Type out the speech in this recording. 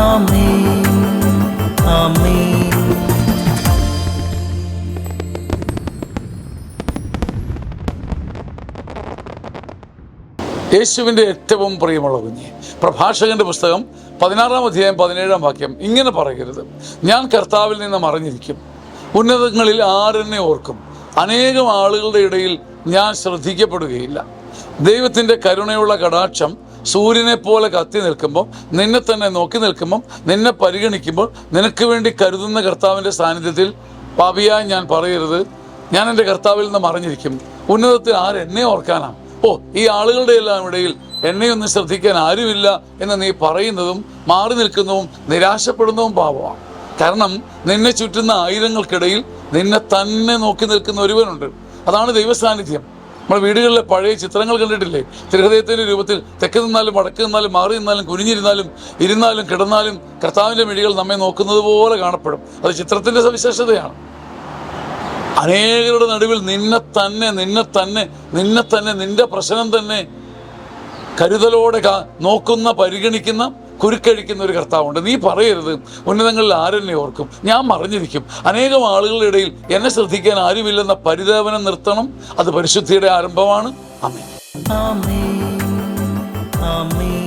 ആമേൻ ആമേൻ. യേശുവിൻ്റെ ഏറ്റവും പ്രിയമുള്ള കുഞ്ഞെ, പ്രഭാഷകന്റെ പുസ്തകം 16-ാം അധ്യായം 17-ാം വാക്യം ഇങ്ങനെ പറയരുത്: ഞാൻ കർത്താവിൽ നിന്ന് മറഞ്ഞിരിക്കും, ഉന്നതങ്ങളിൽ ആരെന്നെ ഓർക്കും, അനേകം ആളുകളുടെ ഇടയിൽ ഞാൻ ശ്രദ്ധിക്കപ്പെടുകയില്ല. ദൈവത്തിൻ്റെ കരുണയുള്ള കടാക്ഷം സൂര്യനെ പോലെ കത്തി നിൽക്കുമ്പോൾ, നിന്നെ തന്നെ നോക്കി നിൽക്കുമ്പോൾ, നിന്നെ പരിഗണിക്കുമ്പോൾ, നിനക്ക് വേണ്ടി കരുതുന്ന കർത്താവിൻ്റെ സാന്നിധ്യത്തിൽ പാപിയായി ഞാൻ പറയരുത്, ഞാൻ എൻ്റെ കർത്താവിൽ നിന്ന് മറഞ്ഞിരിക്കും, ഉന്നതത്തിൽ ആരെന്നെ ഓർക്കാനാണ്. ഈ ആളുകളുടെ എല്ലാം ഇടയിൽ എന്നെയൊന്നും ശ്രദ്ധിക്കാൻ ആരുമില്ല എന്ന് നീ പറയുന്നതും മാറി നിൽക്കുന്നതും നിരാശപ്പെടുന്നതും പാപമാണ്. കാരണം നിന്നെ ചുറ്റുന്ന ആയിരങ്ങൾക്കിടയിൽ നിന്നെ തന്നെ നോക്കി നിൽക്കുന്ന ഒരുവനുണ്ട്. അതാണ് ദൈവസാന്നിധ്യം. നമ്മൾ വീടുകളിലെ പഴയ ചിത്രങ്ങൾ കണ്ടിട്ടില്ലേ? തിരുഹൃദയത്തിൻ്റെ രൂപത്തിൽ തെക്ക് നിന്നാലും വടക്ക് നിന്നാലും മാറി നിന്നാലും കുനിഞ്ഞിരുന്നാലും ഇരുന്നാലും കിടന്നാലും കർത്താവിൻ്റെ മിഴികൾ നമ്മെ നോക്കുന്നത് പോലെ കാണപ്പെടും. അത് ചിത്രത്തിൻ്റെ സവിശേഷതയാണ്. അനേകരുടെ നടുവിൽ നിന്നെ തന്നെ നിന്റെ പ്രശ്നം തന്നെ കരുതലോടെ നോക്കുന്ന, പരിഗണിക്കുന്ന, കുരുക്കഴിക്കുന്ന ഒരു കർത്താവുണ്ട്. നീ പറയരുത് ഉന്നതങ്ങളിൽ ആരെന്നെ ഓർക്കും, ഞാൻ മറഞ്ഞിരിക്കും, അനേകം ആളുകളുടെ ഇടയിൽ എന്നെ ശ്രദ്ധിക്കാൻ ആരുമില്ലെന്ന പരിദേവനം നിർത്തണം. അത് പരിശുദ്ധിയുടെ ആരംഭമാണ്. ആമേൻ ആമേൻ ആമേൻ.